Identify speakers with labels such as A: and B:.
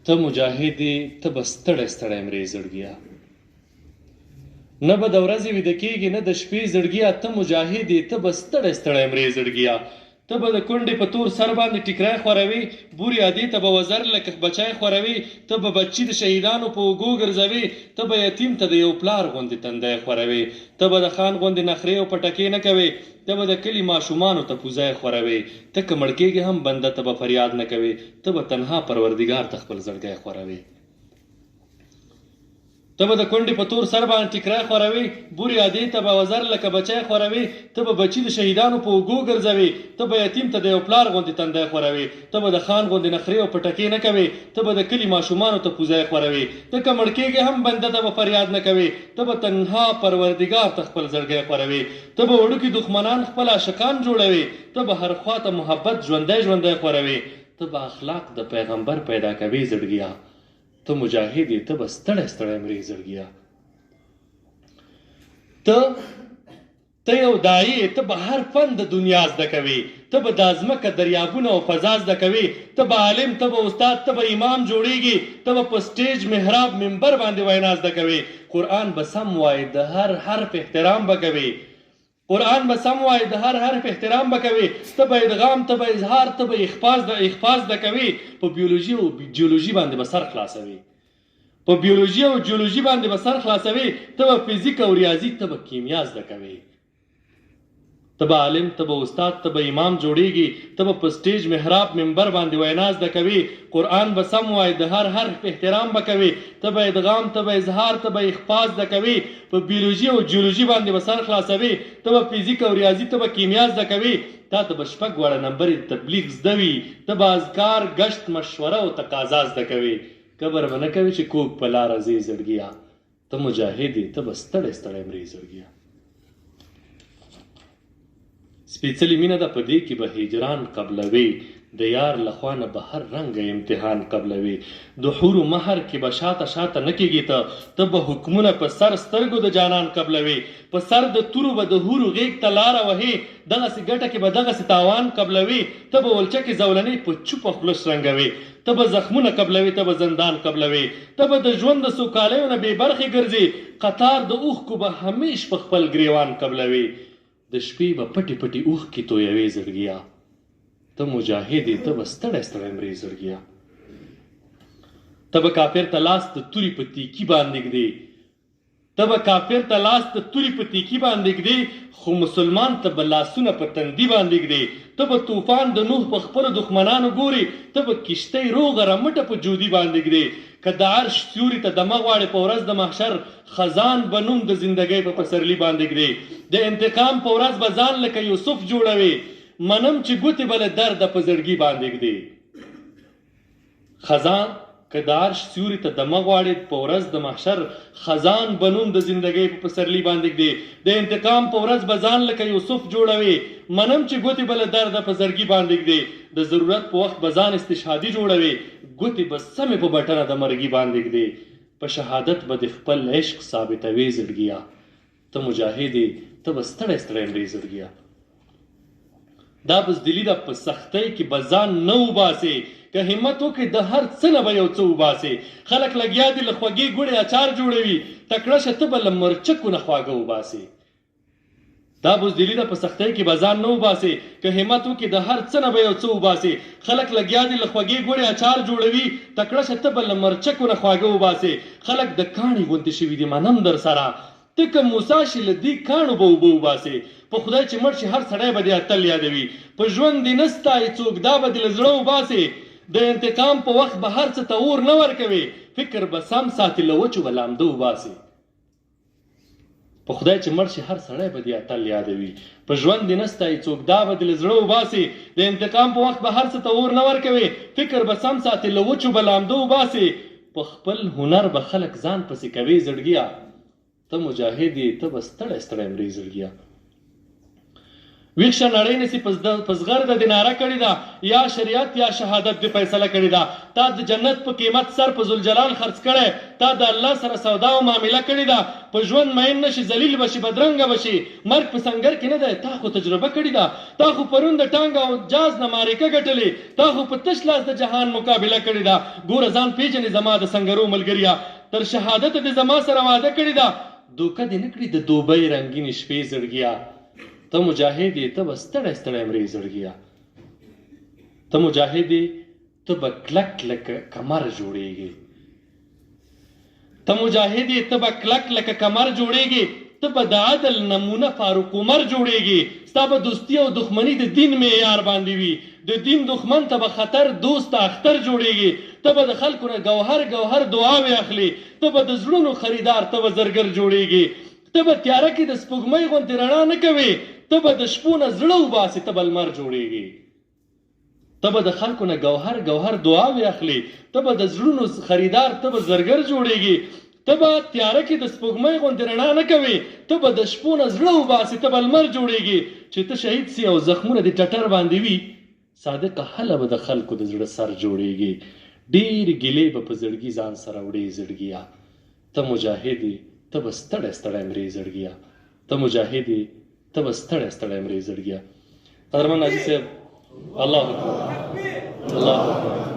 A: ته مجاهد یې، ته به ستړی ستړی مرې زړګیه. نه به د ورځې ویده کېږي نه د شپې زړګیه. ته مجاهد یې، ته به ستړی ستړی مرې زړګیه. ته به د کونډې په تور سر باندې ټیکری خوروي، بورې ادې ته به وزر لکه بچی خوروي. ته به بچي د شهیدانو په اوږو ګرځوي، ته به یتیم ته د یو پلار غوندې تندی خوروي. ته به د خان غوندې نخرې او پټکې نه کوې، ته به د کلي ماشومانو ته پوزی خوروي. ته که مړ کېږې هم بنده ته به فریاد نه کوې، ته به تنها پروردګار ته خپل زړګی خوروي. ته به د کونډې په تور سر باندې ټیکری خوروي، بورې ادې ته به وزر لکه بچی خوروي. ته به بچي د شهیدانو په اوږو ګرځوي، ته به یتیم ته د یو پلار غوندې تندی خوروي. ته به د خان غوندې نخرې او پټکې نه کوې، ته به د کلي ماشومانو ته پوزی خوروي. ته که مړ کېږې هم بنده ته به فریاد نه کوې، ته به تنها پروردګار ته خپل زړګی خوروي. ته به وړوکي دښمنان خپل عاشقان جوړوي، ته به هر خواته محبت ژوندی ژوندی خوروي. ته به اخلاق د پیغمبر پیدا کوې زړګیه. ته مجاهد یې، ته به ستړی ستړی مرې زړګیه. ته یو داعي یې، ته به هر فن د دنیا زده کوې. ته به دا ځمکه دریابونه او فضا زده کوې. ته به عالم، ته به استاد، ته به امام جوړېږي. ته به په سټیج محراب منبر باندې وینا زده کوې. قرآن به سم وایې، د هر حرف احترام به کوې. قرآن به سم وایې، د هر حرف احترام به کوې. ته به ادغام، ته به اظهار، ته به اخفاز د کوې. په بیولوژي او جیولوژي باندې به سر خلاصوي. په بیولوژي او جیولوژي باندې به سر خلاصوي. ته به فزیک او ریاضي، ته به کیمیا زده کوې. ته به عالم، ته به استاد، ته به امام جوړېږي. ته به په سټیج محراب منبر باندې وینا زده کوې. قرآن به سم وایې، د هر حرف احترام به کوې. ته به ادغام، ته به اظهار، ته به اخفاز زده کوې. په بیولوژي او جیولوژي باندې به سر خلاصوي. ته به فزیک او ریاضي، ته به کیمیا زده کوې. تا ته به شپږ واړه نمبرې تبلیغ زده وي. ته به اذکار، ګشت، مشوره او تقاضا زده کوې. کبر به نه کوې چې کوږ په لاره ځې زړګیه. ته مجاهد یې، ته به ستړی ستړی مرې زړګیه. سپېڅلې مینه ده په دې کې به هجران قبلوي. د یار لخوا نه به هر رنګه امتحان قبلوي. د حورو مهر کې به شاته شاته نه کېږي. ته به حکمونه په سر سترګو د جانان قبلوي. په سر د تورو به د حورو غېږ ته لاره وهي. دغسې ګټه کې به دغسې تاوان قبلوي. ته به ولچکې زولنې په چوپه خوله شرنګوي. ته به زخمونه قبلوي، ته به زندان قبلوي. ته به د ژوند د سوکالیو نه بې برخې ګرځي. قطار د اوښکو به همیش په خپل ګریوان قبلوي. د شپې به پټې پټې اوښکې تویوي زړګیه. ته مجاهد یې، ته به ستړی ستړی مرې زړګیه. ته به کافر ته لاس د تورې په تیکي باندې ږدې. ته به کافر ته لاس د تورې په تیکي باندې ږدې، خو مسلمان ته به لاسونه په تندي باندې ږدې. ته به طوفان د نوح په خپلو دښمنانو ګورې. ته به کشتۍ روغه رمټه په جودي باندې ږدې. که د عرش سیوري ته دمه غواړې په ورځ د محشر، خزان به نوم د زندګۍ په پسرلي باندې ږدې. د انتقام په ورځ به ځان لکه یوسف جوړوي. منم چې ګوتې به له درده په زړګي باندې ږدې. خزان که د عرش سیوري ته دمه غواړې په ورځ د محشر، خزان به نوم د زندګۍ په پسرلي باندې ږدې. د انتقام په ورځ به ځان لکه یوسف جوړوي. منم چې ګوتې به له درده په زړګي باندې ږدې. د ضرورت په وخت به ځان استشهادي جوړوي. ګوتې به سمې په بټنه د مرګي باندې ږدې. په شهادت به د خپل عشق ثابتوي زړګیه. ته مجاهد یې، ته به ستړی ستړی مرې زړګیه. دا بزدلي ده په سختۍ کې به ځان نه وباسې. که همت وکړې د هر څه نه به یو څه وباسې. خلک لګیا دي له خوږې ګوړې اچار جوړوي. تکړه شه ته به له مرچکو نه خواږه وباسې. دا بزدلي ده په سختۍ کې به ځان نه وباسې. که همت وکړې د هر څه نه به یو څه وباسې. خلک لګیا دي له خوږې ګوړې اچار جوړوي. تکړه شه ته به له مرچکو نه خواږه وباسې. خلک د کاڼي غوندې شوي دي منم در سره. ته که موسی شې له دې کاڼو به اوبه وباسې. په خدای چې مړ شي هر سړی به دې اتل یادوي. په ژوند دې نه ستایي څوک، دا به دې له زړه وباسې. د انتقام په وخت به هر څه ته اور نه ورکوي. فکر به سم ساتي، له وچو به لامده وباسې. په خدای چې مړ شي هر سړی به دې اتل یادوي. په ژوند دې نه ستایي څوک، دا به دې له زړه وباسې. د انتقام په وخت به هر څه ته اور نه ورکوي. فکر به سم ساتي، له وچو به لامده وباسې. په خپل هنر به خلک ځان پسې کوي زړګیه. ته مجاهد یې، ته به ستړی ستړی مرې زړګیه. ویښه نړۍ نسی په زغر د دیناره کړې ده یا شریعت یا شهادت دې فیصله کړې ده تا د جنت په قیمت سر په ذوالجلال خرڅ کړی تا د الله سره سودا او معامله کړې ده په ژوند مین نشي ذلیل بشي بدرنګه بشي مرګ په سنګر کې نه دی تا خو تجربه کړې ده تا خو پرون د ټانګ او جاز نه مارکه ګټلې تا خو په تش لاس د جهان مقابله کړې ده ګوره ځان پیژنې زما د سنګرو ملګریا تر شهادت دې زما سره وعده کړې ده دوکه دې نه کړي د دوبۍ رنګینې شپې زړګیا ته مجاهد یې ته به ستړی ستړی مرې زړګیا ته مجاهد یې ته به کلک لکه کمر جوړېږي ته مجاهد یې ته به کلک لکه کمر جوړېږي ته به د عدل نمونه فاروق عمر جوړېږي ستا به دوستي او دښمني د دین معیار باندې وي د دین دښمن ته به خطر دوست اختر جوړېږي ته به د خلکو نه ګوهر ګوهر دعاوې اخلي ته به د زړونو خریدار ته به زرګر جوړېږي ته به تیاره کې د سپوږمۍ غوندې رڼا نه کوې ته به د شپو نه زړه وباسې ته به لمر جوړېږي ته به د خلکو نه ګوهر ګوهر دعاوې اخلي ته به د زړونو خریدار ته به زرګر جوړېږي ته به تیاره کې د سپوږمۍ غوندې رڼا نه کوې ته به د شپو نه زړه وباسې ته به لمر جوړېږي چې ته شهید سي او زخمونه دې ټټر باندې وي صادقه هله به د خلکو د زړه سر جوړېږي ډېرې ګیلې به په زړګي ځان سره وړې زړګیا ته مجاهد یې ته به ستړی ستړی مرې زړګیا ته مجاهد یې ته به ستړی ستړی مرې زړګیا قدرمن حاجي صاحب الله اکبر الله اکبر